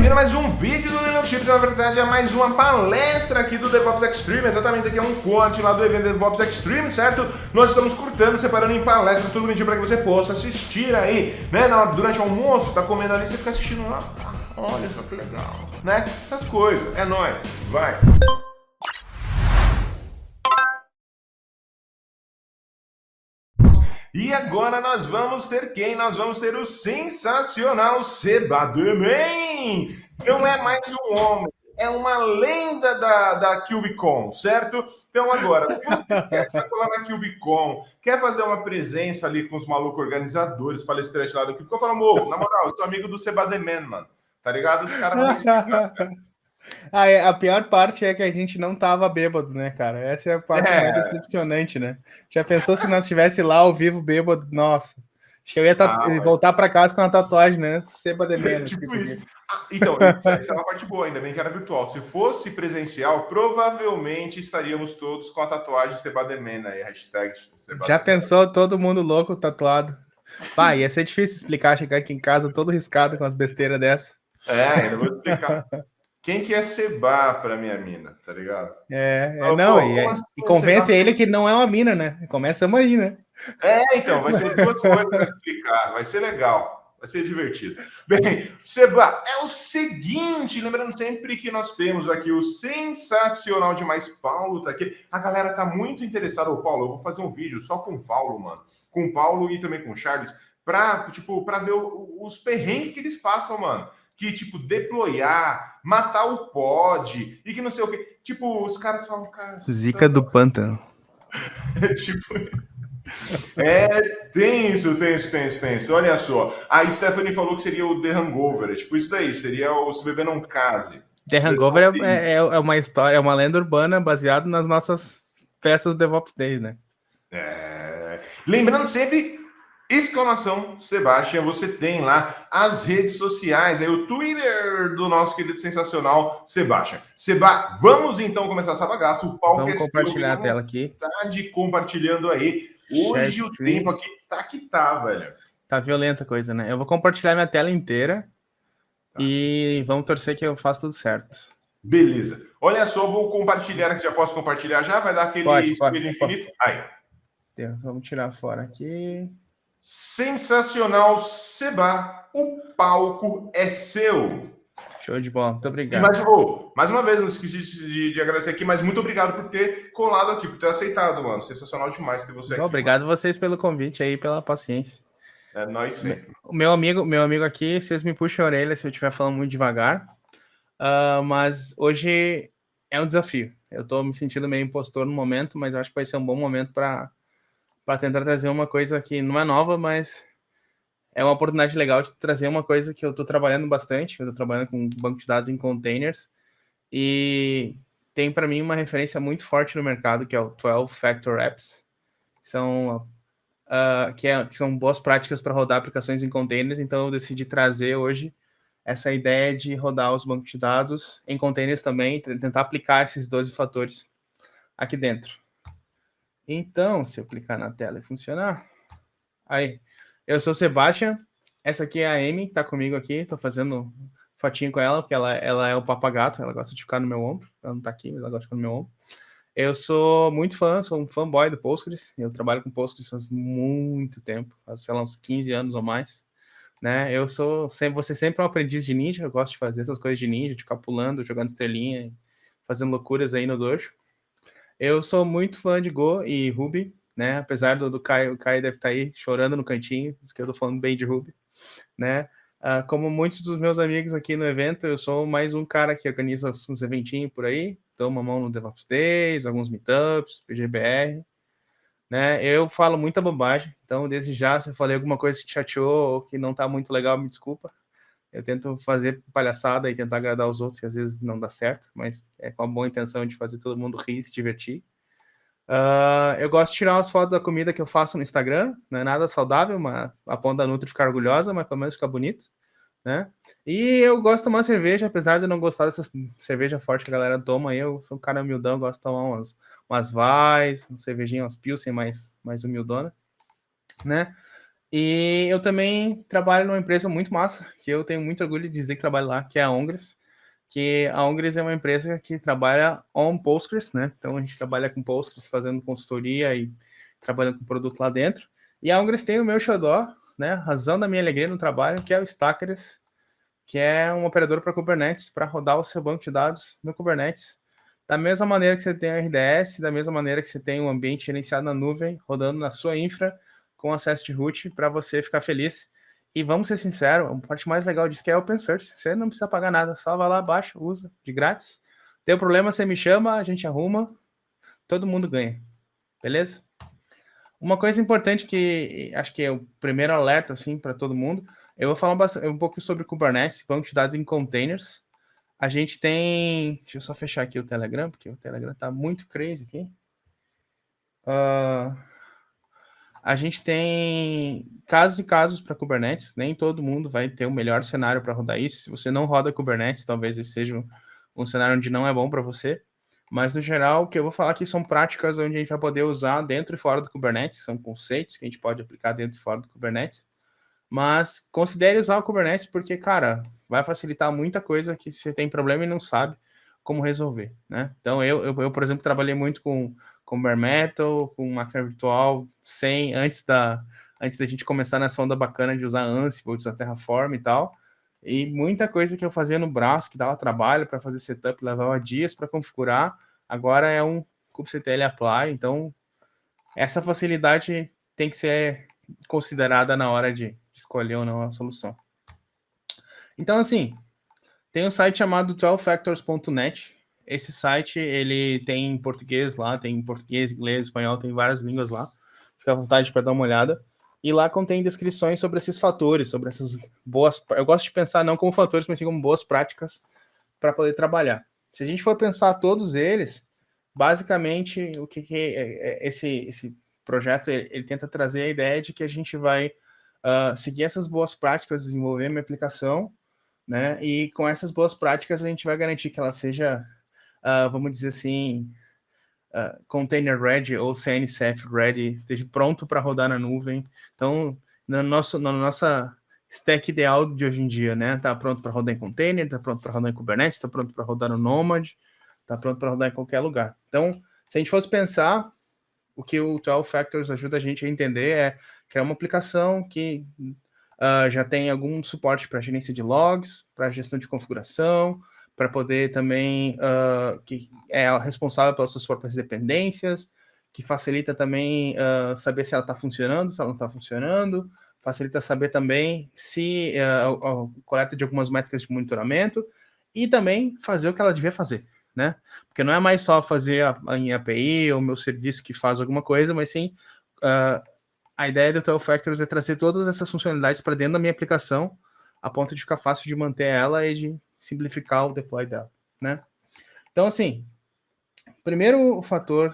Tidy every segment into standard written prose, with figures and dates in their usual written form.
bem-vindo a mais um vídeo do Linux Chips. Na verdade, é mais uma palestra aqui do DevOps Extreme. Exatamente, aqui é um corte lá do evento DevOps Extreme, certo? Nós estamos cortando, separando em palestra, tudo bonitinho para que você possa assistir aí, né? Durante o almoço, tá comendo ali, você fica assistindo lá. Olha só que legal, né? Essas coisas. É nóis. Vai. E agora nós vamos ter quem? Nós vamos ter o sensacional Seba Demen. Não é mais um homem, é uma lenda da KubeCon, certo? Então agora, se você quer colar na KubeCon, quer fazer uma presença ali com os malucos organizadores, palestrantes lá do KubeCon, fala, amor, na moral, eu sou amigo do Seba Demen, mano. Tá ligado? Os caras vão explicar. A pior parte é que a gente não tava bêbado, né, cara? Essa é a parte mais decepcionante, né? Já pensou se nós estivesse lá ao vivo bêbado? Nossa, acho que eu ia voltar para casa com uma tatuagem, né? Seba de menos. Tipo isso. Então, essa é uma parte boa, ainda bem que era virtual. Se fosse presencial, provavelmente estaríamos todos com a tatuagem Seba Demen aí, hashtag Seba Já Demen. pensou todo mundo louco tatuado? Vai, ia ser difícil explicar, chegar aqui em casa todo riscado com as besteiras dessa. Ainda vou explicar. Quem que é Seba pra minha mina, tá ligado? Não, assim, e convence ele que não é uma mina, né? Começamos aí, né? Então, vai ser duas coisas para explicar, vai ser legal, vai ser divertido. Bem, Seba, é o seguinte, lembrando sempre que nós temos aqui o sensacional demais Paulo, tá aqui. A galera tá muito interessada, ô Paulo, eu vou fazer um vídeo só com o Paulo, mano, com o Paulo e também com o Charles, pra ver os perrengues que eles passam, mano. Que, tipo, deployar, matar o pod, e que não sei o que. Tipo, os caras falam, cara... Zica do pântano. Tipo... tenso. Olha só. A Stephanie falou que seria o The Hangover. Tipo, isso daí. Seria o Se Beber Não Case. The Hangover é uma história, é uma lenda urbana baseada nas nossas festas do DevOps Days, né? Lembrando sempre, exclamação, Sebastião, você tem lá as redes sociais, aí o Twitter do nosso querido sensacional Sebastião. Seba, vamos então começar essa bagaça. O palco vamos compartilhar a tela aqui. Tá compartilhando aí. Hoje o tempo aqui tá que tá, velho. Tá violenta a coisa, né? Eu vou compartilhar minha tela inteira e vamos torcer que eu faça tudo certo. Beleza. Olha só, vou compartilhar aqui. Já posso compartilhar já? Vai dar aquele espelho infinito? Aí. Vamos tirar fora aqui. Sensacional, Seba. O palco é seu. Show de bola, muito obrigado. Mais uma vez, não esqueci de agradecer aqui, mas muito obrigado por ter colado aqui, por ter aceitado, mano. Sensacional demais ter você aqui. Obrigado a vocês pelo convite aí, pela paciência. É nóis sempre. O meu amigo aqui, vocês me puxam a orelha se eu estiver falando muito devagar. Mas hoje é um desafio. Eu tô me sentindo meio impostor no momento, mas eu acho que vai ser um bom momento para tentar trazer uma coisa que não é nova, mas é uma oportunidade legal de trazer uma coisa que eu estou trabalhando bastante. Eu estou trabalhando com banco de dados em containers e tem para mim uma referência muito forte no mercado, que é o 12 Factor Apps. Que são boas práticas para rodar aplicações em containers, então eu decidi trazer hoje essa ideia de rodar os bancos de dados em containers também, tentar aplicar esses 12 fatores aqui dentro. Então, se eu clicar na tela e funcionar... Aí, eu sou o Sebastian, essa aqui é a Amy, tá comigo aqui, tô fazendo fotinho com ela, porque ela é o papagato, ela gosta de ficar no meu ombro, ela não tá aqui, mas ela gosta de ficar no meu ombro. Eu sou muito fã, sou um fanboy do Postgres, eu trabalho com Postgres faz muito tempo, faz, sei lá, uns 15 anos ou mais. Né? Vou ser sempre um aprendiz de ninja, eu gosto de fazer essas coisas de ninja, de ficar pulando, jogando estrelinha, fazendo loucuras aí no dojo. Eu sou muito fã de Go e Ruby, né? Apesar do Caio, o Caio deve estar aí chorando no cantinho, porque eu tô falando bem de Ruby, né? Como muitos dos meus amigos aqui no evento, eu sou mais um cara que organiza uns eventinhos por aí, dou uma mão no DevOps Days, alguns meetups, PGBR, né? Eu falo muita bobagem, então desde já, se eu falei alguma coisa que te chateou ou que não tá muito legal, me desculpa. Eu tento fazer palhaçada e tentar agradar os outros, que às vezes não dá certo, mas é com a boa intenção de fazer todo mundo rir e se divertir. Eu gosto de tirar umas fotos da comida que eu faço no Instagram, não é nada saudável, mas a ponta da Nutri ficar orgulhosa, mas pelo menos fica bonito, né? E eu gosto de tomar cerveja, apesar de não gostar dessa cerveja forte que a galera toma, eu sou um cara humildão, gosto de tomar umas Weiss, uma cervejinha, umas Pilsen mais humildona, né? E eu também trabalho numa empresa muito massa, que eu tenho muito orgulho de dizer que trabalho lá, que é a Ongres. Que a Ongres é uma empresa que trabalha on Postgres, né? Então a gente trabalha com Postgres, fazendo consultoria e trabalhando com produto lá dentro. E a Ongres tem o meu xodó, né? A razão da minha alegria no trabalho, que é o Stackers, que é um operador para Kubernetes, para rodar o seu banco de dados no Kubernetes. Da mesma maneira que você tem o RDS, da mesma maneira que você tem um ambiente gerenciado na nuvem, rodando na sua infra, com acesso de root, para você ficar feliz. E vamos ser sinceros, a parte mais legal disso que é open source. Você não precisa pagar nada, só vai lá, baixa, usa, de grátis. Tem problema, você me chama, a gente arruma, todo mundo ganha. Beleza? Uma coisa importante que acho que é o primeiro alerta assim para todo mundo, eu vou falar um pouco sobre Kubernetes, banco de dados em containers. A gente tem, deixa eu só fechar aqui o Telegram, porque o Telegram tá muito crazy aqui. A gente tem casos e casos para Kubernetes, nem todo mundo vai ter o melhor cenário para rodar isso. Se você não roda Kubernetes, talvez esse seja um cenário onde não é bom para você. Mas, no geral, o que eu vou falar aqui são práticas onde a gente vai poder usar dentro e fora do Kubernetes, são conceitos que a gente pode aplicar dentro e fora do Kubernetes. Mas considere usar o Kubernetes porque, cara, vai facilitar muita coisa que você tem problema e não sabe como resolver, né? Então, eu por exemplo, trabalhei muito com Bare Metal, com máquina virtual, antes da gente começar nessa onda bacana de usar Ansible, de usar Terraform e tal. E muita coisa que eu fazia no braço, que dava trabalho para fazer setup, levava dias para configurar, agora é um kubectl apply. Então, essa facilidade tem que ser considerada na hora de escolher ou não a solução. Então, assim, tem um site chamado 12factors.net. Esse site, ele tem em português lá, tem em português, inglês, espanhol, tem várias línguas lá. Fica à vontade para dar uma olhada. E lá contém descrições sobre esses fatores, sobre essas boas... Eu gosto de pensar não como fatores, mas sim como boas práticas para poder trabalhar. Se a gente for pensar todos eles, basicamente, o que esse projeto ele tenta trazer a ideia de que a gente vai seguir essas boas práticas, desenvolver uma aplicação, né? E com essas boas práticas a gente vai garantir que ela seja, vamos dizer assim, container ready ou CNCF ready, esteja pronto para rodar na nuvem. Então, na nossa stack ideal de hoje em dia, né? Tá pronto para rodar em container, tá pronto para rodar em Kubernetes, tá pronto para rodar no Nomad, tá pronto para rodar em qualquer lugar. Então, se a gente fosse pensar, o que o 12 Factors ajuda a gente a entender é criar uma aplicação que já tem algum suporte para gerência de logs, para gestão de configuração, para poder também, que é responsável pelas suas próprias dependências, que facilita também saber se ela está funcionando, se ela não está funcionando, facilita saber também se a coleta de algumas métricas de monitoramento e também fazer o que ela devia fazer, né? Porque não é mais só fazer em API ou meu serviço que faz alguma coisa, mas sim a ideia do 12 Factors é trazer todas essas funcionalidades para dentro da minha aplicação, a ponto de ficar fácil de manter ela e de simplificar o deploy dela, né? Então, assim, primeiro fator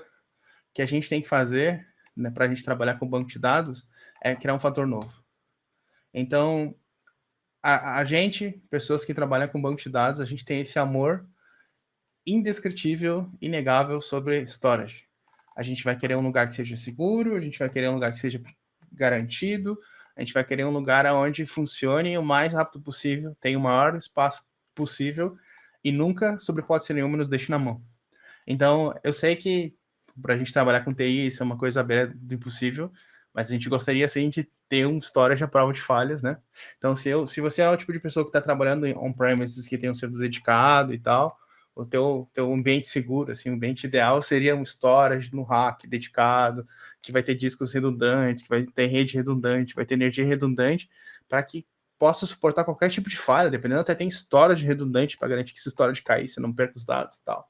que a gente tem que fazer, né, para a gente trabalhar com banco de dados é criar um fator novo. Então, a gente, pessoas que trabalham com banco de dados, a gente tem esse amor indescritível, inegável sobre storage. A gente vai querer um lugar que seja seguro, a gente vai querer um lugar que seja garantido, a gente vai querer um lugar onde funcione o mais rápido possível, tenha o maior espaço possível e nunca, sob hipótese nenhuma, nos deixe na mão. Então, eu sei que para a gente trabalhar com TI isso é uma coisa à beira do impossível, mas a gente gostaria, sim, de ter um storage à prova de falhas, né? Então, se você é o tipo de pessoa que está trabalhando em on-premises, que tem um servidor dedicado e tal, o teu ambiente seguro, assim, o ambiente ideal seria um storage no rack dedicado, que vai ter discos redundantes, que vai ter rede redundante, vai ter energia redundante, para que possa suportar qualquer tipo de falha, dependendo, até tem storage redundante para garantir que se storage cair, você não perca os dados e tal.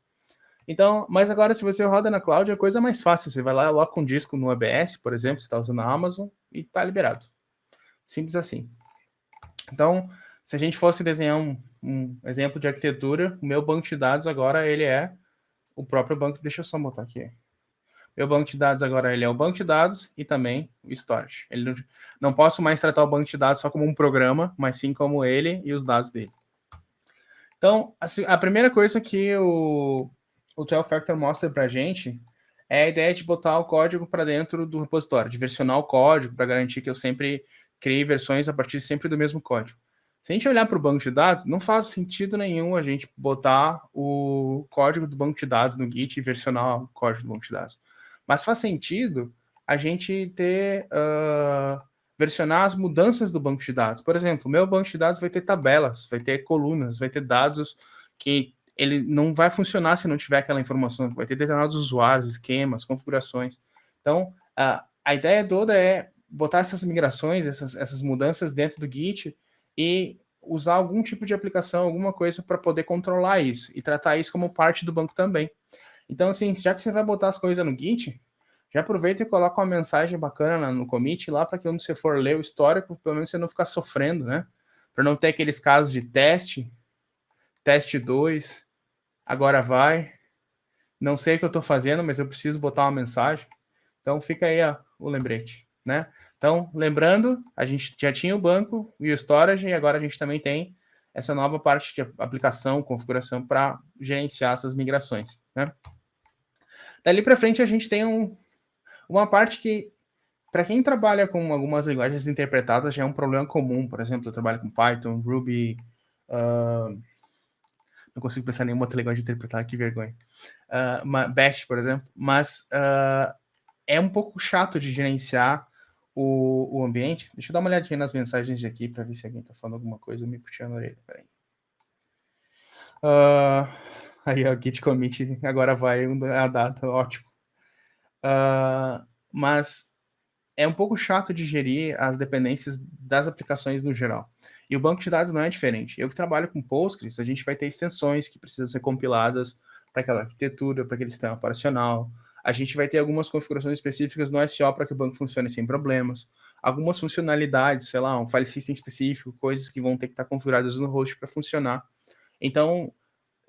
Então, mas agora se você roda na cloud, a coisa é mais fácil. Você vai lá, aloca um disco no ABS, por exemplo, você está usando a Amazon e está liberado. Simples assim. Então, se a gente fosse desenhar um exemplo de arquitetura, o meu banco de dados agora ele é o próprio banco. Deixa eu só botar aqui. Meu banco de dados agora ele é o banco de dados e também o storage. Ele não posso mais tratar o banco de dados só como um programa, mas sim como ele e os dados dele. Então, assim, a primeira coisa que o 12 Factor mostra para a gente é a ideia de botar o código para dentro do repositório, de versionar o código para garantir que eu sempre criei versões a partir sempre do mesmo código. Se a gente olhar para o banco de dados, não faz sentido nenhum a gente botar o código do banco de dados no Git e versionar o código do banco de dados. Mas faz sentido a gente ter versionar as mudanças do banco de dados. Por exemplo, o meu banco de dados vai ter tabelas, vai ter colunas, vai ter dados que ele não vai funcionar se não tiver aquela informação, vai ter determinados usuários, esquemas, configurações. Então, a ideia toda é botar essas migrações, essas mudanças dentro do Git e usar algum tipo de aplicação, alguma coisa para poder controlar isso e tratar isso como parte do banco também. Então, assim, já que você vai botar as coisas no Git, já aproveita e coloca uma mensagem bacana no commit lá para que quando você for ler o histórico, pelo menos você não ficar sofrendo, né? Para não ter aqueles casos de teste 2, agora vai, não sei o que eu estou fazendo, mas eu preciso botar uma mensagem. Então fica aí o lembrete, né? Então, lembrando, a gente já tinha o banco e o storage, e agora a gente também tem essa nova parte de aplicação, configuração para gerenciar essas migrações, né? Dali para frente a gente tem uma parte que, para quem trabalha com algumas linguagens interpretadas, já é um problema comum. Por exemplo, eu trabalho com Python, Ruby, não consigo pensar em nenhuma outra linguagem interpretada, que vergonha. Bash, por exemplo. Mas é um pouco chato de gerenciar o ambiente. Deixa eu dar uma olhadinha nas mensagens de aqui para ver se alguém está falando alguma coisa. Eu me puxando a orelha, peraí. Aí o git commit agora vai a data, ótimo. Mas é um pouco chato de gerir as dependências das aplicações no geral. E o banco de dados não é diferente. Eu que trabalho com Postgres, a gente vai ter extensões que precisam ser compiladas para aquela arquitetura, para aquele sistema operacional. A gente vai ter algumas configurações específicas no SO para que o banco funcione sem problemas. Algumas funcionalidades, sei lá, um file system específico, coisas que vão ter que estar configuradas no host para funcionar. Então,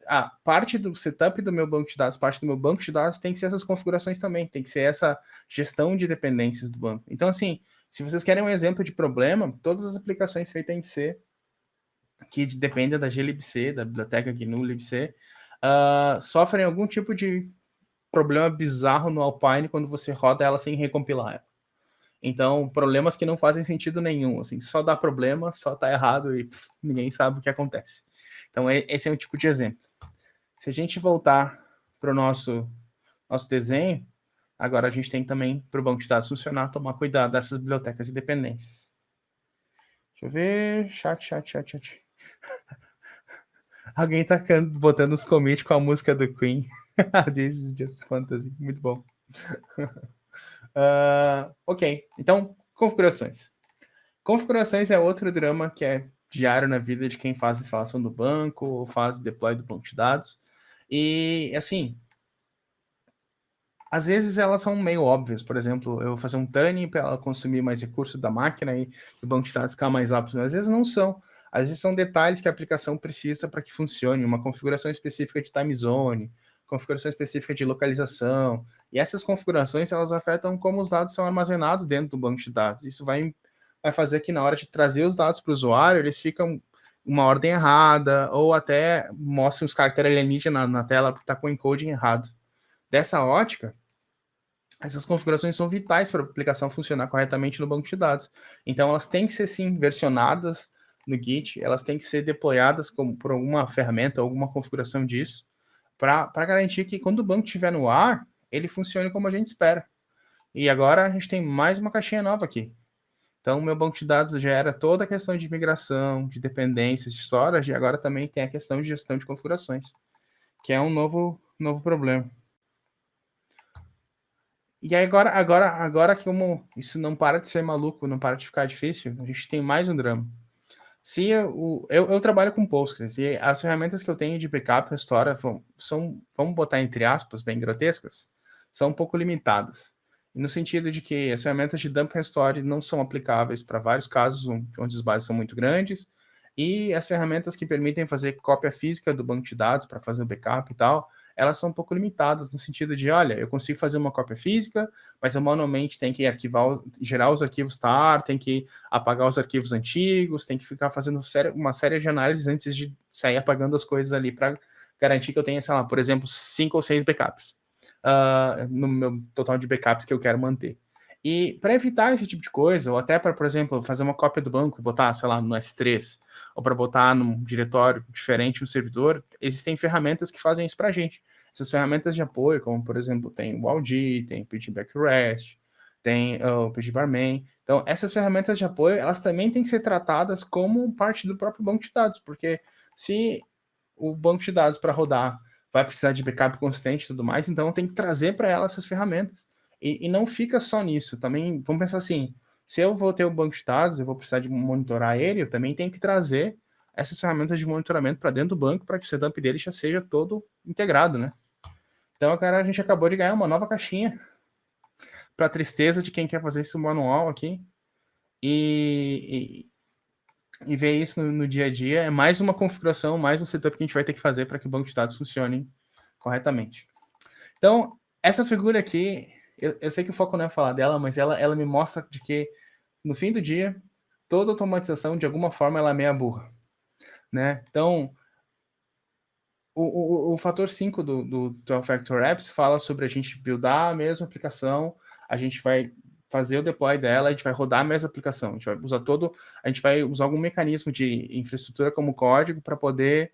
a parte do setup do meu banco de dados, parte do meu banco de dados tem que ser essas configurações também, tem que ser essa gestão de dependências do banco. Então, assim, se vocês querem um exemplo de problema, todas as aplicações feitas em C, que dependem da glibc, da biblioteca GNU libc, sofrem algum tipo de problema bizarro no Alpine quando você roda ela sem recompilar ela. Então, problemas que não fazem sentido nenhum, assim, só dá problema, só tá errado e ninguém sabe o que acontece. Então, esse é um tipo de exemplo. Se a gente voltar para o nosso desenho, agora a gente tem também, para o banco de dados funcionar, tomar cuidado dessas bibliotecas e dependências. Deixa eu ver. Chat. Alguém tá botando os commits com a música do Queen. This is just fantasy. Muito bom. Ok, então, configurações. Configurações é outro drama que é diário na vida de quem faz instalação do banco ou faz deploy do banco de dados. E, assim, às vezes elas são meio óbvias. Por exemplo, eu vou fazer um tuning para ela consumir mais recursos da máquina e o banco de dados ficar mais rápido. Mas às vezes não são. Às vezes são detalhes que a aplicação precisa para que funcione. Uma configuração específica de time zone, configuração específica de localização. E essas configurações, elas afetam como os dados são armazenados dentro do banco de dados. Isso vai fazer que na hora de trazer os dados para o usuário, eles ficam uma ordem errada, ou até mostram os caracteres alienígenas na tela porque está com o encoding errado. Dessa ótica, essas configurações são vitais para a aplicação funcionar corretamente no banco de dados. Então, elas têm que ser, sim, versionadas no Git, elas têm que ser deployadas por alguma ferramenta, alguma configuração disso, para garantir que quando o banco estiver no ar, ele funcione como a gente espera. E agora a gente tem mais uma caixinha nova aqui. Então, o meu banco de dados já era toda a questão de migração, de dependências, de storage, e agora também tem a questão de gestão de configurações, que é um novo problema. E aí agora que isso não para de ser maluco, não para de ficar difícil, a gente tem mais um drama. Se eu trabalho com Postgres, e as ferramentas que eu tenho de backup e restore são, vamos botar entre aspas, bem grotescas, são um pouco limitadas. No sentido de que as ferramentas de dump restore não são aplicáveis para vários casos onde as bases são muito grandes, e as ferramentas que permitem fazer cópia física do banco de dados para fazer o backup e tal, elas são um pouco limitadas no sentido de, olha, eu consigo fazer uma cópia física, mas eu manualmente tenho que gerar os arquivos tar, tem que apagar os arquivos antigos, tem que ficar fazendo uma série de análises antes de sair apagando as coisas ali para garantir que eu tenha, sei lá, por exemplo, 5 ou 6 backups no meu total de backups que eu quero manter. E para evitar esse tipo de coisa, ou até para, por exemplo, fazer uma cópia do banco e botar, sei lá, no S3, ou para botar num diretório diferente no servidor, existem ferramentas que fazem isso para a gente. Essas ferramentas de apoio, como por exemplo, tem o Aldi, tem o Pgback REST, tem o pgbarman. Então, essas ferramentas de apoio, elas também têm que ser tratadas como parte do próprio banco de dados, porque se o banco de dados para rodar vai precisar de backup consistente e tudo mais, então tem que trazer para ela essas ferramentas. E não fica só nisso, também, vamos pensar assim, se eu vou ter o banco de dados, eu vou precisar de monitorar ele, eu também tenho que trazer essas ferramentas de monitoramento para dentro do banco para que o setup dele já seja todo integrado, né? Então, cara, a gente acabou de ganhar uma nova caixinha para tristeza de quem quer fazer isso manual aqui e ver isso no dia a dia. É mais uma configuração, mais um setup que a gente vai ter que fazer para que o banco de dados funcione corretamente. Então, essa figura aqui, eu sei que o foco não é falar dela, mas ela me mostra de que, no fim do dia, toda automatização, de alguma forma, ela é meia burra, né? Então, o fator 5 do 12-Factor Apps fala sobre a gente buildar a mesma aplicação, a gente vai fazer o deploy dela, a gente vai rodar a mesma aplicação, a gente vai usar algum mecanismo de infraestrutura como código para poder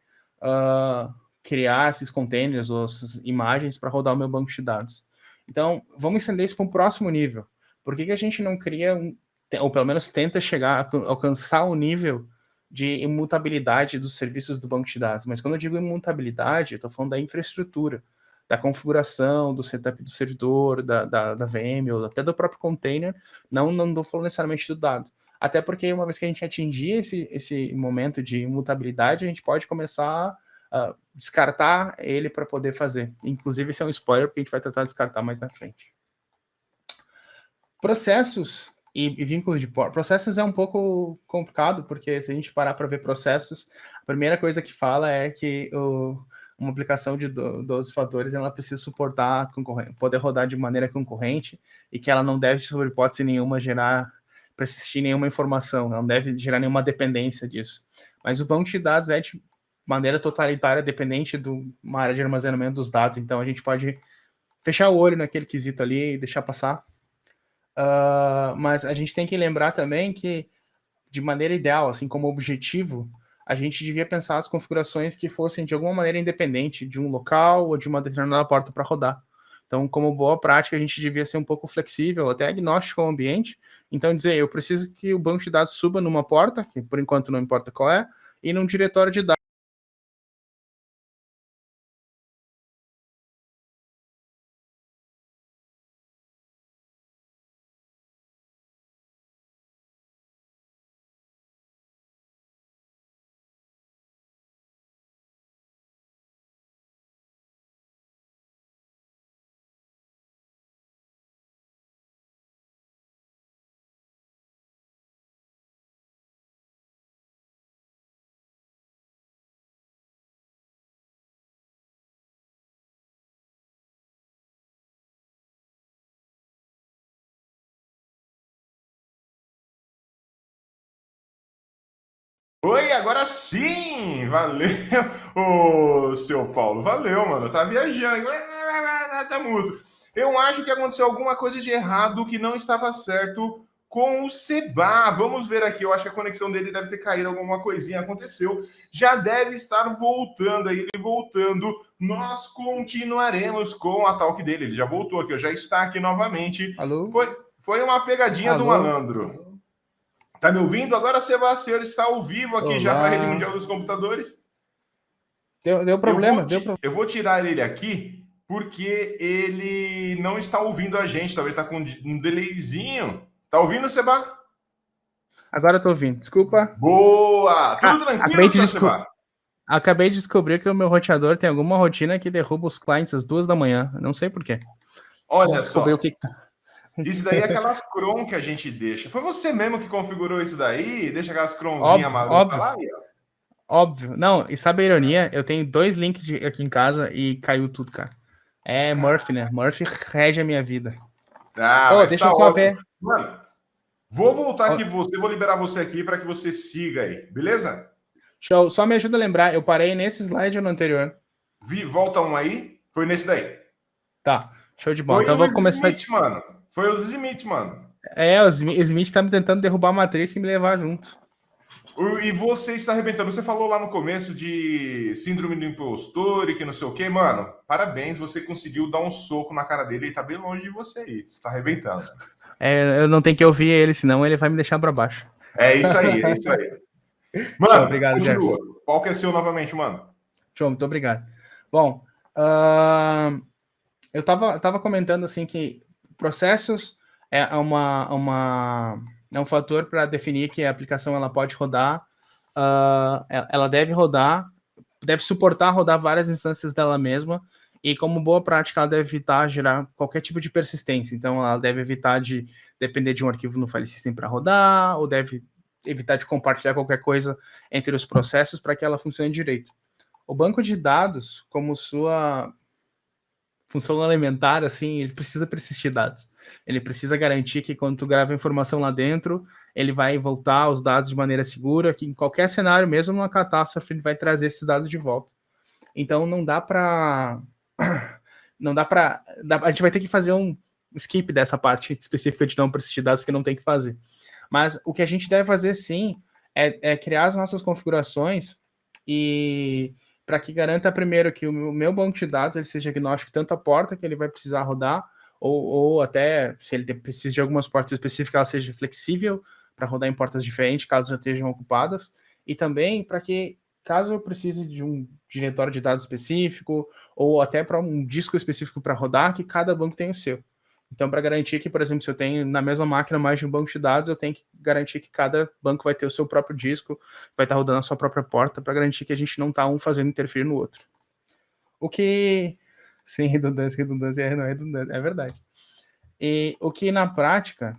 criar esses containers ou essas imagens para rodar o meu banco de dados. Então, vamos estender isso para um próximo nível. Por que a gente não cria, ou pelo menos tenta alcançar o nível de imutabilidade dos serviços do banco de dados? Mas quando eu digo imutabilidade, eu estou falando da infraestrutura, da configuração, do setup do servidor, da VM, ou até do próprio container, não estou falando necessariamente do dado. Até porque uma vez que a gente atingir esse momento de imutabilidade, a gente pode começar a descartar ele para poder fazer. Inclusive, esse é um spoiler, porque a gente vai tentar descartar mais na frente. Processos e vínculo de processos é um pouco complicado, porque se a gente parar para ver processos, a primeira coisa que fala é que uma aplicação de 12 fatores ela precisa suportar poder rodar de maneira concorrente e que ela não deve, sob hipótese nenhuma, persistir nenhuma informação, ela não deve gerar nenhuma dependência disso. Mas o banco de dados é de maneira totalitária dependente de uma área de armazenamento dos dados, então a gente pode fechar o olho naquele quesito ali e deixar passar. Mas a gente tem que lembrar também que, de maneira ideal, assim como objetivo, a gente devia pensar as configurações que fossem de alguma maneira independente de um local ou de uma determinada porta para rodar. Então, como boa prática, a gente devia ser um pouco flexível, até agnóstico ao ambiente. Então, dizer, eu preciso que o banco de dados suba numa porta, que por enquanto não importa qual é, e num diretório de dados. Oi, agora sim! Valeu, ô seu Paulo. Valeu, mano. Tá viajando. Tá mudo. Eu acho que aconteceu alguma coisa de errado que não estava certo com o Seba. Vamos ver aqui. Eu acho que a conexão dele deve ter caído, alguma coisinha aconteceu. Já deve estar voltando aí. Ele voltando, nós continuaremos com a talk dele. Ele já voltou aqui, já está aqui novamente. Alô? Foi uma pegadinha do malandro. Tá me ouvindo? Agora, Sebastião está ao vivo aqui. Olá. Já para a Rede Mundial dos Computadores. Deu problema, eu vou tirar ele aqui porque ele não está ouvindo a gente. Talvez está com um delayzinho. Tá ouvindo, Seba? Agora eu tô ouvindo. Desculpa. Boa! Tudo tranquilo, Seba? Acabei de descobrir que o meu roteador tem alguma rotina que derruba os clientes às 2 da manhã. Não sei por quê. Olha só. O que tá. Isso daí é aquelas cron que a gente deixa. Foi você mesmo que configurou isso daí? Deixa aquelas cronzinhas malucas lá? Óbvio. Não, e sabe a ironia? Eu tenho 2 links aqui em casa e caiu tudo, cara. É Murphy, né? Murphy rege a minha vida. Deixa eu só ver. Mano, vou voltar aqui vou liberar você aqui para que você siga aí, beleza? Show. Só me ajuda a lembrar, eu parei nesse slide ou no anterior? Volta um aí. Foi nesse daí. Tá. Show de bola. Então eu vou começar. Smith, mano. Foi o Smith, mano. O Smith tá me tentando derrubar a Matrix e me levar junto. E você está arrebentando. Você falou lá no começo de síndrome do impostor e que não sei o que, mano. Parabéns, você conseguiu dar um soco na cara dele e tá bem longe de você aí. Você tá arrebentando. Eu não tenho que ouvir ele, senão ele vai me deixar pra baixo. É isso aí, é isso aí. Mano, Show, obrigado, continua. Jefferson. Qual que é seu novamente, mano? Show, muito obrigado. Bom, eu tava comentando assim que processos é um fator para definir que a aplicação ela pode rodar, ela deve rodar, deve suportar rodar várias instâncias dela mesma, e como boa prática, ela deve evitar gerar qualquer tipo de persistência. Então, ela deve evitar de depender de um arquivo no file system para rodar, ou deve evitar de compartilhar qualquer coisa entre os processos para que ela funcione direito. O banco de dados, como sua função elementar, assim, ele precisa persistir dados. Ele precisa garantir que quando tu grava informação lá dentro, ele vai voltar os dados de maneira segura, que em qualquer cenário, mesmo numa catástrofe, ele vai trazer esses dados de volta. Então não dá para a gente vai ter que fazer um skip dessa parte específica de não persistir dados, porque não tem que fazer. Mas o que a gente deve fazer, sim, é criar as nossas configurações e para que garanta primeiro que o meu banco de dados ele seja agnóstico tanto a porta que ele vai precisar rodar, ou até, se ele precisa de algumas portas específicas, ela seja flexível para rodar em portas diferentes, caso já estejam ocupadas, e também para que, caso eu precise de um diretório de dados específico, ou até para um disco específico para rodar, que cada banco tem o seu. Então, para garantir que, por exemplo, se eu tenho na mesma máquina mais de um banco de dados, eu tenho que garantir que cada banco vai ter o seu próprio disco, vai estar rodando a sua própria porta, para garantir que a gente não está um fazendo interferir no outro. O que... Sem redundância não é redundância, é verdade. E o que, na prática,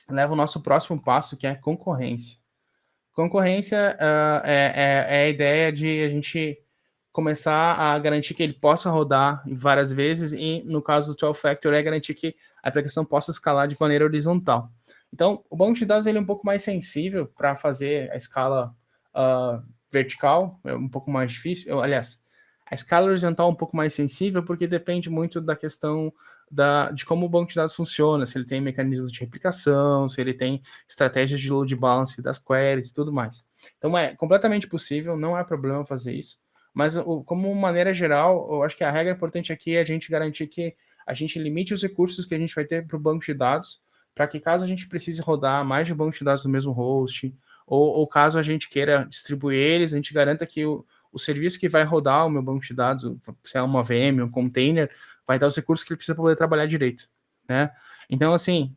leva o nosso próximo passo, que é a concorrência. Concorrência é a ideia de a gente começar a garantir que ele possa rodar várias vezes e, no caso do 12-factor, é garantir que a aplicação possa escalar de maneira horizontal. Então, o banco de dados ele é um pouco mais sensível para fazer a escala vertical, é um pouco mais difícil. Aliás, a escala horizontal é um pouco mais sensível porque depende muito da questão de como o banco de dados funciona, se ele tem mecanismos de replicação, se ele tem estratégias de load balance das queries e tudo mais. Então, é completamente possível, não é problema fazer isso. Mas, como maneira geral, eu acho que a regra importante aqui é a gente garantir que a gente limite os recursos que a gente vai ter para o banco de dados, para que caso a gente precise rodar mais de um banco de dados no mesmo host, ou caso a gente queira distribuir eles, a gente garanta que o serviço que vai rodar o meu banco de dados, se é uma VM, um container, vai dar os recursos que ele precisa para poder trabalhar direito, né? Então, assim,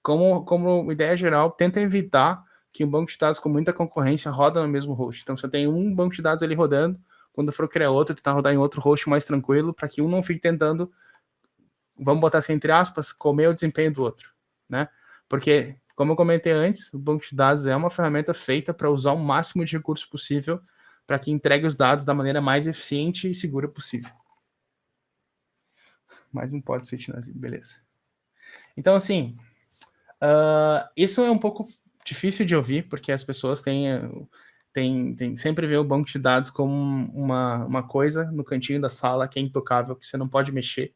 como ideia geral, tenta evitar que um banco de dados com muita concorrência roda no mesmo host. Então, você tem um banco de dados ali rodando, quando for criar outro, tentar rodar em outro host mais tranquilo, para que um não fique tentando, vamos botar assim, entre aspas, comer o desempenho do outro, né? Porque, como eu comentei antes, o banco de dados é uma ferramenta feita para usar o máximo de recursos possível para que entregue os dados da maneira mais eficiente e segura possível. Mais um pod switch, beleza. Então, assim, isso é um pouco difícil de ouvir, porque as pessoas sempre vê o banco de dados como uma coisa no cantinho da sala que é intocável, que você não pode mexer.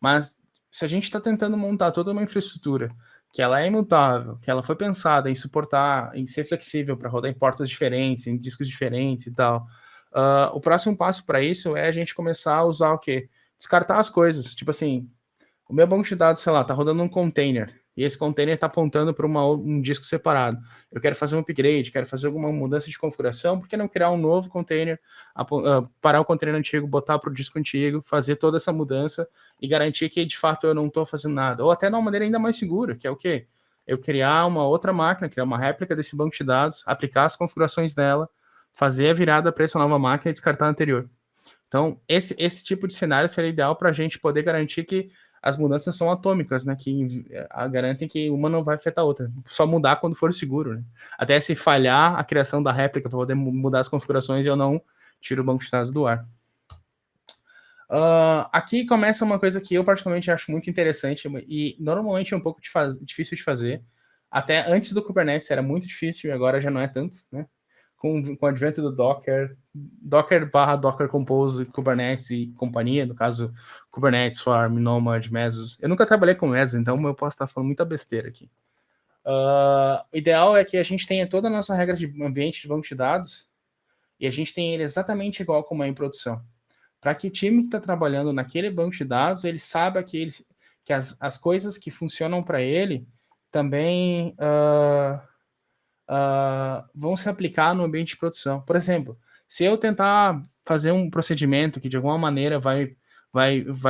Mas se a gente está tentando montar toda uma infraestrutura que ela é imutável, que ela foi pensada em suportar, em ser flexível para rodar em portas diferentes, em discos diferentes e tal, o próximo passo para isso é a gente começar a usar o quê? Descartar as coisas. Tipo assim, o meu banco de dados, sei lá, tá rodando um container, e esse container está apontando para um disco separado. Eu quero fazer um upgrade, quero fazer alguma mudança de configuração, por que não criar um novo container, parar o container antigo, botar para o disco antigo, fazer toda essa mudança e garantir que, de fato, eu não estou fazendo nada. Ou até de uma maneira ainda mais segura, que é o quê? Eu criar uma outra máquina, criar uma réplica desse banco de dados, aplicar as configurações dela, fazer a virada para essa nova máquina e descartar a anterior. Então, esse tipo de cenário seria ideal para a gente poder garantir que as mudanças são atômicas, né? Que garantem que uma não vai afetar a outra. Só mudar quando for seguro, né? Até se falhar a criação da réplica para poder mudar as configurações, eu não tiro o banco de dados do ar. Aqui começa uma coisa que eu particularmente acho muito interessante e normalmente é um pouco difícil de fazer. Até antes do Kubernetes era muito difícil e agora já não é tanto, né? com o advento do Docker/Docker Compose, Kubernetes e companhia, no caso, Kubernetes, Swarm, Nomad, Mesos. Eu nunca trabalhei com Mesos, então eu posso estar falando muita besteira aqui. O ideal é que a gente tenha toda a nossa regra de ambiente de banco de dados e a gente tenha ele exatamente igual como é em produção. Para que o time que está trabalhando naquele banco de dados, ele saiba que as coisas que funcionam para ele também vão se aplicar no ambiente de produção. Por exemplo, se eu tentar fazer um procedimento que de alguma maneira vai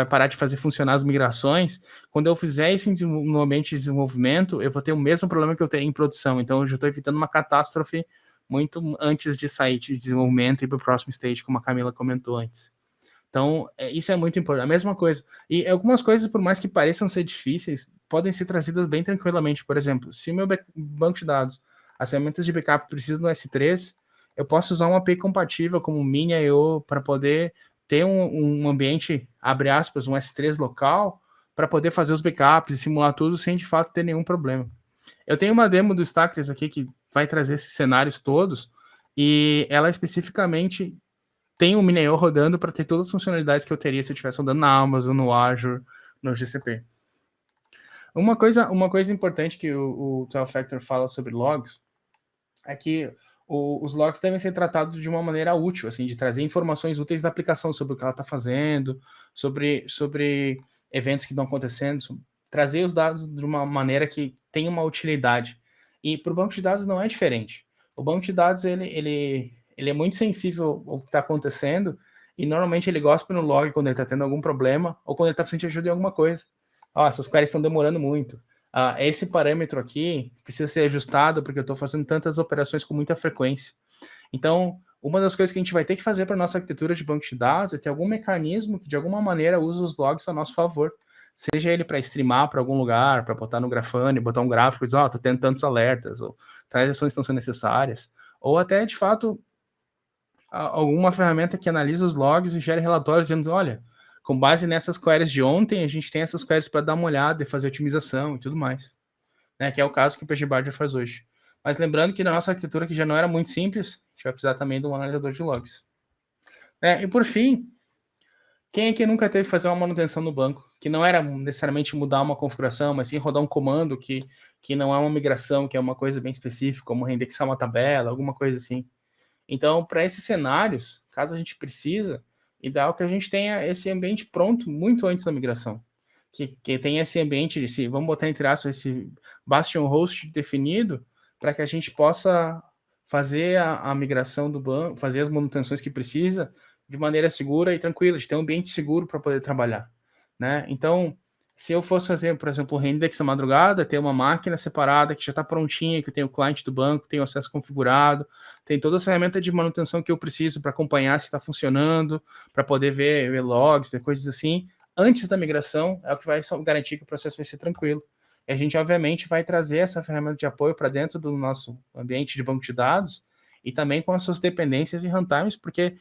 parar de fazer funcionar as migrações, quando eu fizer isso no ambiente de desenvolvimento, eu vou ter o mesmo problema que eu tenho em produção. Então, eu já estou evitando uma catástrofe muito antes de sair de desenvolvimento e para o próximo stage, como a Camila comentou antes. Então, isso é muito importante. A mesma coisa. E algumas coisas, por mais que pareçam ser difíceis, podem ser trazidas bem tranquilamente. Por exemplo, se o meu banco de dados, as ferramentas de backup precisam do S3, eu posso usar uma API compatível como Mini.io para poder ter um ambiente, abre aspas, um S3 local, para poder fazer os backups e simular tudo sem, de fato, ter nenhum problema. Eu tenho uma demo do Stackers aqui que vai trazer esses cenários todos, e ela especificamente tem o Mini.io rodando para ter todas as funcionalidades que eu teria se eu estivesse rodando na Amazon, no Azure, no GCP. Uma coisa importante que o 12Factor fala sobre logs é que os logs devem ser tratados de uma maneira útil, assim, de trazer informações úteis da aplicação sobre o que ela está fazendo, sobre eventos que estão acontecendo, trazer os dados de uma maneira que tenha uma utilidade. E para o banco de dados não é diferente. O banco de dados, ele é muito sensível ao que está acontecendo e normalmente ele gosta no log quando ele está tendo algum problema ou quando ele está precisando de ajuda em alguma coisa. Essas queries estão demorando muito. Esse parâmetro aqui precisa ser ajustado porque eu estou fazendo tantas operações com muita frequência. Então, uma das coisas que a gente vai ter que fazer para a nossa arquitetura de banco de dados é ter algum mecanismo que, de alguma maneira, use os logs a nosso favor. Seja ele para streamar para algum lugar, para botar no Grafana, botar um gráfico e dizer, estou tendo tantos alertas, ou tais ações estão sendo necessárias. Ou até, de fato, alguma ferramenta que analisa os logs e gere relatórios dizendo, olha, com base nessas queries de ontem, a gente tem essas queries para dar uma olhada e fazer otimização e tudo mais. Né, que é o caso que o PagerDuty faz hoje. Mas lembrando que na nossa arquitetura, que já não era muito simples, a gente vai precisar também de um analisador de logs. E por fim, quem é que nunca teve que fazer uma manutenção no banco? Que não era necessariamente mudar uma configuração, mas sim rodar um comando que não é uma migração, que é uma coisa bem específica, como reindexar uma tabela, alguma coisa assim. Então, para esses cenários, caso a gente precisa, ideal que a gente tenha esse ambiente pronto muito antes da migração. Que tenha esse ambiente, vamos botar entre aspas, esse bastion host definido, para que a gente possa fazer a migração do banco, fazer as manutenções que precisa de maneira segura e tranquila, de ter um ambiente seguro para poder trabalhar. Né? Então, se eu fosse fazer, por exemplo, o reindex na madrugada, ter uma máquina separada que já está prontinha, que tem o cliente do banco, tem o acesso configurado, tem toda a ferramenta de manutenção que eu preciso para acompanhar se está funcionando, para poder ver logs, ver coisas assim, antes da migração, é o que vai garantir que o processo vai ser tranquilo. E a gente, obviamente, vai trazer essa ferramenta de apoio para dentro do nosso ambiente de banco de dados e também com as suas dependências e runtimes, porque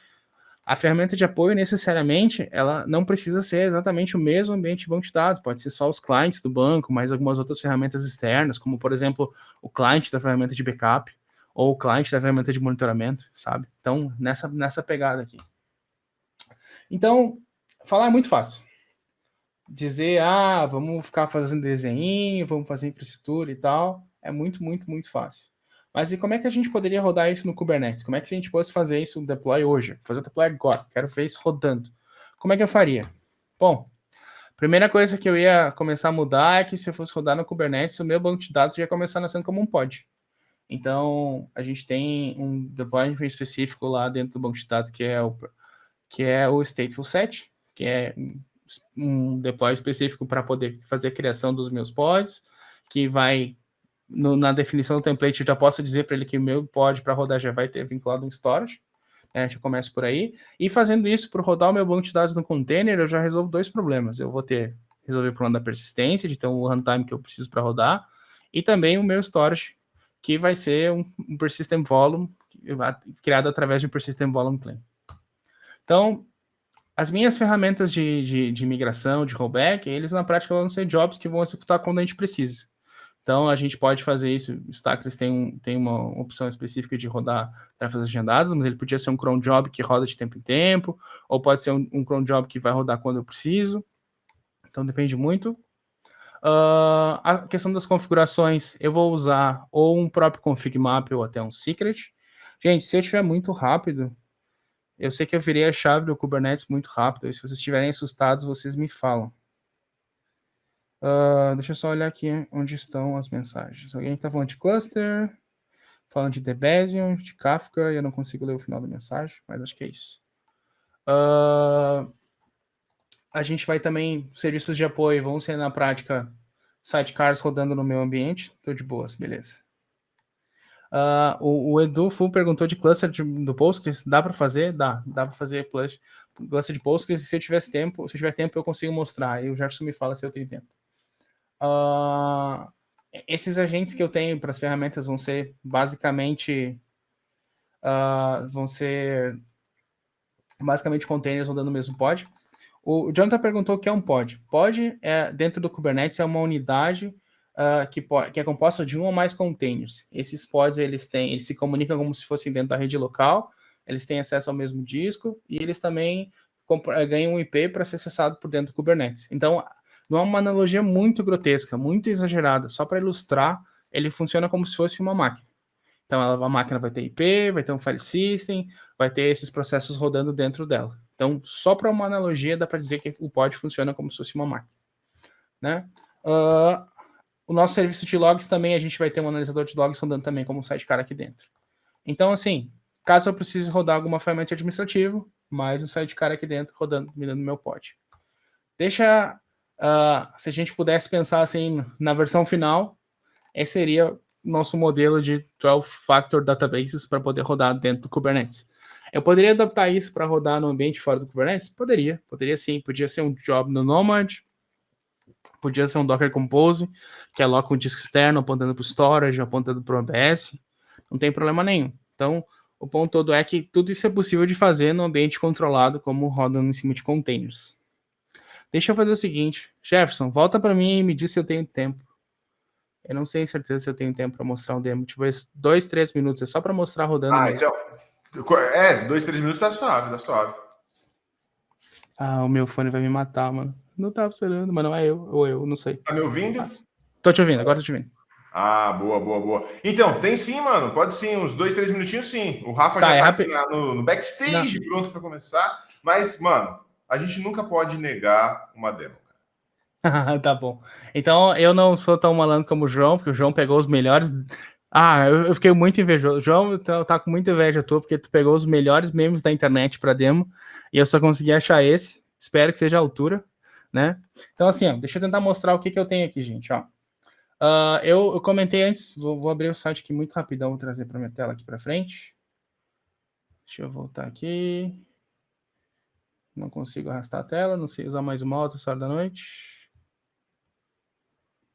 a ferramenta de apoio, necessariamente, ela não precisa ser exatamente o mesmo ambiente de banco de dados, pode ser só os clientes do banco, mais algumas outras ferramentas externas, como, por exemplo, o cliente da ferramenta de backup, ou o cliente da ferramenta de monitoramento, sabe? Então, nessa pegada aqui. Então, falar é muito fácil. Dizer, vamos ficar fazendo desenho, vamos fazer infraestrutura e tal, é muito, muito, muito fácil. Mas e como é que a gente poderia rodar isso no Kubernetes? Como é que a gente fosse fazer isso no deploy hoje? Fazer o deploy agora, quero ver isso rodando. Como é que eu faria? Bom, primeira coisa que eu ia começar a mudar é que se eu fosse rodar no Kubernetes, o meu banco de dados ia começar nascendo como um pod. Então, a gente tem um deployment específico lá dentro do banco de dados que é o stateful set, que é um deploy específico para poder fazer a criação dos meus pods, que vai na definição do template, eu já posso dizer para ele que o meu pod para rodar já vai ter vinculado um storage. Já começo por aí. E fazendo isso, para rodar o meu banco de dados no container, eu já resolvo dois problemas. Eu vou resolver o problema da persistência, de ter um runtime que eu preciso para rodar, e também o meu storage, que vai ser um persistent volume, criado através de um persistent volume claim. Então, as minhas ferramentas de migração, de rollback, eles na prática vão ser jobs que vão executar quando a gente precisa. Então, a gente pode fazer isso. O Stackers tem uma opção específica de rodar tarefas agendadas, mas ele podia ser um cron job que roda de tempo em tempo, ou pode ser um cron job que vai rodar quando eu preciso. Então, depende muito. A questão das configurações, eu vou usar ou um próprio config map ou até um secret. Gente, se eu estiver muito rápido, eu sei que eu virei a chave do Kubernetes muito rápido, e se vocês estiverem assustados, vocês me falam. Deixa eu só olhar aqui onde estão as mensagens. Alguém está falando de cluster, falando de Debezium, de Kafka, e eu não consigo ler o final da mensagem, mas acho que é isso. A gente vai também, serviços de apoio, vão ser na prática sidecars rodando no meu ambiente. Tô de boas, beleza. O Edu Full perguntou de cluster do Postgres. Dá para fazer? Dá para fazer cluster de Postgres. Se eu tiver tempo, eu consigo mostrar. E o Jefferson me fala se eu tenho tempo. Esses agentes que eu tenho para as ferramentas vão ser basicamente containers rodando no mesmo pod. O Jonathan perguntou o que é um pod. Pod, dentro do Kubernetes, é uma unidade que é composta de um ou mais containers. Esses pods, eles se comunicam como se fossem dentro da rede local, eles têm acesso ao mesmo disco, e eles também ganham um IP para ser acessado por dentro do Kubernetes. Então, não é uma analogia muito grotesca, muito exagerada. Só para ilustrar, ele funciona como se fosse uma máquina. Então, a máquina vai ter IP, vai ter um file system, vai ter esses processos rodando dentro dela. Então, só para uma analogia, dá para dizer que o pod funciona como se fosse uma máquina. Né? O nosso serviço de logs também, a gente vai ter um analisador de logs rodando também como sidecar aqui dentro. Então, assim, caso eu precise rodar alguma ferramenta administrativa, mais um sidecar aqui dentro rodando, mirando meu pod. Se a gente pudesse pensar assim, na versão final, esse seria o nosso modelo de 12-factor databases para poder rodar dentro do Kubernetes. Eu poderia adaptar isso para rodar no ambiente fora do Kubernetes? Poderia sim. Podia ser um job no Nomad, podia ser um Docker Compose, que aloca um disco externo apontando para o storage, apontando para o OBS. Não tem problema nenhum. Então, o ponto todo é que tudo isso é possível de fazer no ambiente controlado, como rodando em cima de containers. Deixa eu fazer o seguinte. Jefferson, volta para mim e me diz se eu tenho tempo. Eu não sei certeza se eu tenho tempo para mostrar um demo. Tipo, 2, 3 minutos. É só para mostrar rodando mesmo. Então... 2, 3 minutos tá suave. O meu fone vai me matar, mano. Não tá funcionando, mas não é eu, ou eu, não sei. Tá me ouvindo? Tô te ouvindo, agora tô te ouvindo. Boa. Então, tem sim, mano. Pode sim, uns 2, 3 minutinhos sim. O Rafa já tá aqui no backstage, pronto para começar. Mas, mano, a gente nunca pode negar uma demo. Tá bom. Então, eu não sou tão malandro como o João, porque o João pegou os melhores... eu fiquei muito invejoso. João, tá com muita inveja tua, porque tu pegou os melhores memes da internet pra demo, e eu só consegui achar esse. Espero que seja a altura, né? Então, assim, deixa eu tentar mostrar o que eu tenho aqui, gente, ó. Eu comentei antes, vou abrir o site aqui muito rapidão, vou trazer para minha tela aqui para frente. Deixa eu voltar aqui. Não consigo arrastar a tela, não sei usar mais o mouse essa hora da noite.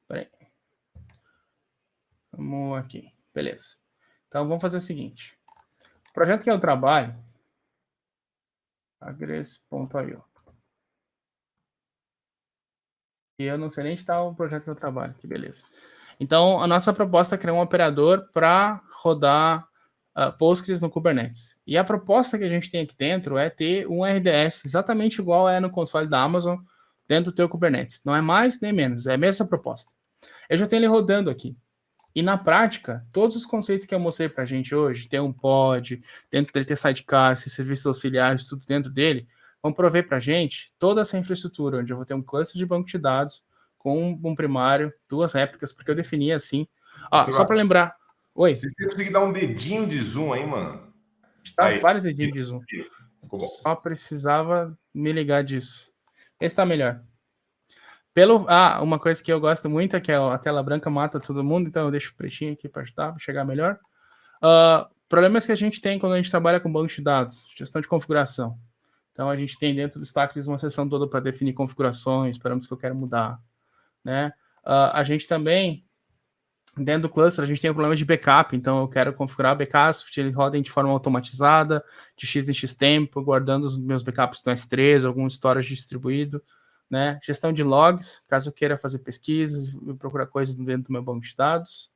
Peraí. Vamos aqui, beleza. Então vamos fazer o seguinte. O projeto que eu trabalho, agress.io. E eu não sei nem onde está o projeto que eu trabalho, que beleza. Então, a nossa proposta é criar um operador para rodar Postgres no Kubernetes. E a proposta que a gente tem aqui dentro é ter um RDS exatamente igual é no console da Amazon dentro do teu Kubernetes. Não é mais nem menos, é a mesma proposta. Eu já tenho ele rodando aqui. E na prática, todos os conceitos que eu mostrei para a gente hoje, ter um pod, dentro dele ter sidecar, serviços auxiliares, tudo dentro dele, vão prover para a gente toda essa infraestrutura, onde eu vou ter um cluster de banco de dados, com um primário, 2 réplicas, porque eu defini assim. Só para lembrar. Oi. Se você conseguir dar um dedinho de zoom aí, mano. Tá vários dedinhos de zoom. Ficou bom. Só precisava me ligar disso. Esse tá melhor. Uma coisa que eu gosto muito é que a tela branca mata todo mundo, então eu deixo o pretinho aqui para ajudar, para chegar melhor. Problemas que a gente tem quando a gente trabalha com banco de dados, gestão de configuração. Então a gente tem dentro do Stackers uma seção toda para definir configurações, parâmetros que eu quero mudar, né? A gente também, dentro do cluster, a gente tem o problema de backup, então eu quero configurar backups que eles rodem de forma automatizada, de X em X tempo, guardando os meus backups no S3, algum storage distribuído, né? Gestão de logs, caso eu queira fazer pesquisas e procurar coisas dentro do meu banco de dados.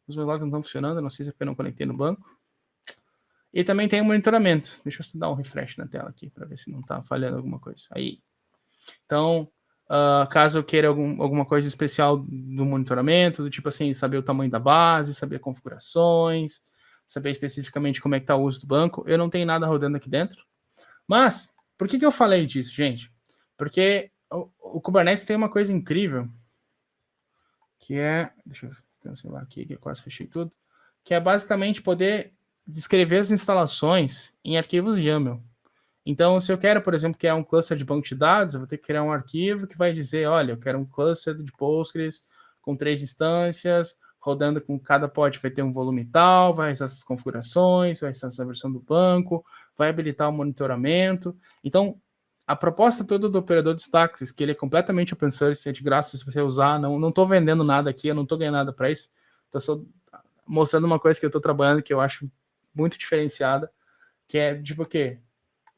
Os meus logs não estão funcionando, não sei se é porque eu não conectei no banco. E também tem o monitoramento. Deixa eu dar um refresh na tela aqui para ver se não está falhando alguma coisa. Aí. Então, caso eu queira alguma coisa especial do monitoramento, do tipo assim, saber o tamanho da base, saber configurações, saber especificamente como é que está o uso do banco, eu não tenho nada rodando aqui dentro. Mas, por que eu falei disso, gente? Porque o Kubernetes tem uma coisa incrível, que é... Deixa eu cancelar aqui, que eu quase fechei tudo. Que é basicamente poder descrever as instalações em arquivos YAML. Então, se eu quero, por exemplo, criar um cluster de banco de dados, eu vou ter que criar um arquivo que vai dizer, olha, eu quero um cluster de Postgres com 3 instâncias, rodando com cada pod vai ter um volume tal, vai usar essas configurações, vai usar essa versão do banco, vai habilitar o monitoramento. Então, a proposta toda do operador de Stackers, que ele é completamente open source, é de graça se você usar, não estou vendendo nada aqui, eu não estou ganhando nada para isso, estou só mostrando uma coisa que eu estou trabalhando que eu acho muito diferenciada, que é tipo o quê?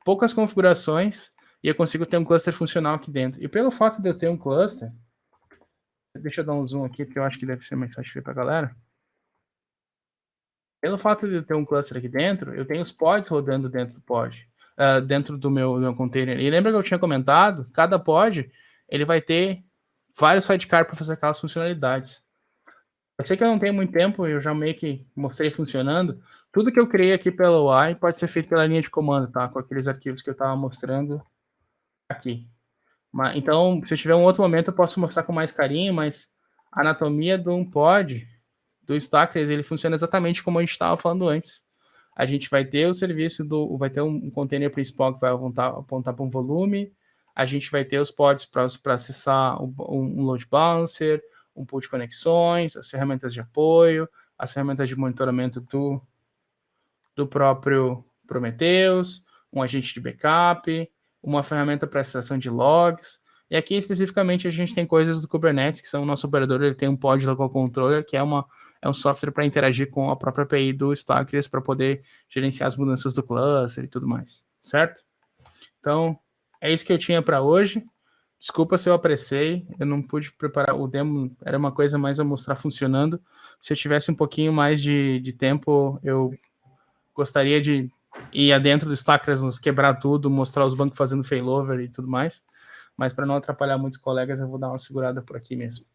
Poucas configurações e eu consigo ter um cluster funcional aqui dentro. E pelo fato de eu ter um cluster, deixa eu dar um zoom aqui, porque eu acho que deve ser mais fácil para a galera. Pelo fato de eu ter um cluster aqui dentro, eu tenho os pods rodando dentro do pod, dentro do meu container. E lembra que eu tinha comentado? Cada pod, ele vai ter vários sidecar para fazer aquelas funcionalidades. Eu sei que eu não tenho muito tempo, eu já meio que mostrei funcionando. Tudo que eu criei aqui pela UI pode ser feito pela linha de comando, tá? Com aqueles arquivos que eu estava mostrando aqui. Então, se eu tiver um outro momento, eu posso mostrar com mais carinho, mas a anatomia de um pod, do Stackers, ele funciona exatamente como a gente estava falando antes. A gente vai ter o serviço vai ter um container principal que vai apontar para um volume, a gente vai ter os pods para acessar um load balancer, um pool de conexões, as ferramentas de apoio, as ferramentas de monitoramento do próprio Prometheus, um agente de backup, uma ferramenta para extração de logs. E aqui, especificamente, a gente tem coisas do Kubernetes, que são o nosso operador, ele tem um pod local controller, que é um software para interagir com a própria API do Stackers para poder gerenciar as mudanças do cluster e tudo mais, certo? Então, é isso que eu tinha para hoje. Desculpa se eu apressei, eu não pude preparar o demo, era uma coisa mais a mostrar funcionando. Se eu tivesse um pouquinho mais de tempo, eu gostaria de ir adentro do Stackers, nos quebrar tudo, mostrar os bancos fazendo failover e tudo mais. Mas para não atrapalhar muitos colegas, eu vou dar uma segurada por aqui mesmo.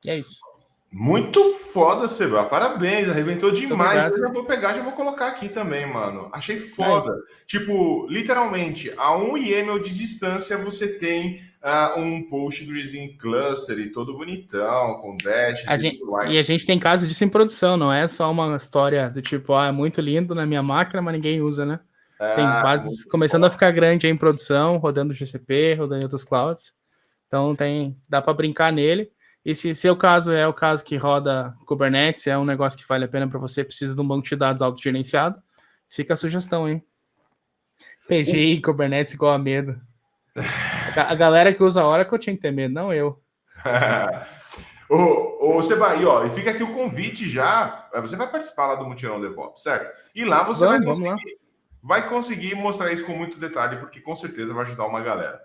E é isso. Muito foda, Seba. Parabéns, arrebentou demais. Eu já vou pegar, já vou colocar aqui também, mano. Achei foda. Aí. Tipo, literalmente, a 1 YAML de distância você tem um Postgres em cluster e todo bonitão, com dash e tudo mais. E a gente tem casos disso em produção, não é só uma história do tipo, é muito lindo na minha máquina, mas ninguém usa, né? Tem bases começando a ficar grande aí em produção, rodando GCP, rodando em outros clouds. Então dá para brincar nele. E se seu caso é o caso que roda Kubernetes, é um negócio que vale a pena para você, precisa de um banco de dados autogerenciado, fica a sugestão, hein? PGI, Kubernetes igual a medo. A galera que usa Oracle tinha que ter medo, não eu. Ô Seba, ó, e fica aqui o convite já. Você vai participar lá do Mutirão DevOps, certo? E lá você vai conseguir mostrar isso com muito detalhe, porque com certeza vai ajudar uma galera.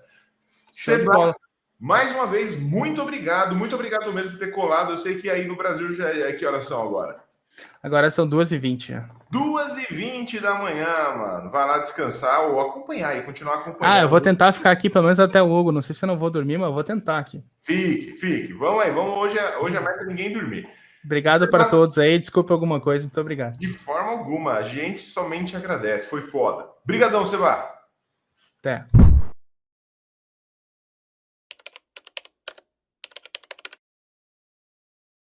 Seba, mais uma vez, muito obrigado mesmo por ter colado. Eu sei que aí no Brasil já é que horas são agora? Agora são 2h20. 2h20 da manhã, mano. Vai lá descansar ou acompanhar e continuar acompanhando. Eu vou tentar ficar aqui pelo menos até o Hugo. Não sei se eu não vou dormir, mas eu vou tentar aqui. Fique. Vamos aí, vamos. Hoje a meta é ninguém dormir. Obrigado para todos aí. Desculpa alguma coisa. Muito obrigado. De forma alguma. A gente somente agradece. Foi foda. Obrigadão, Seba. Até.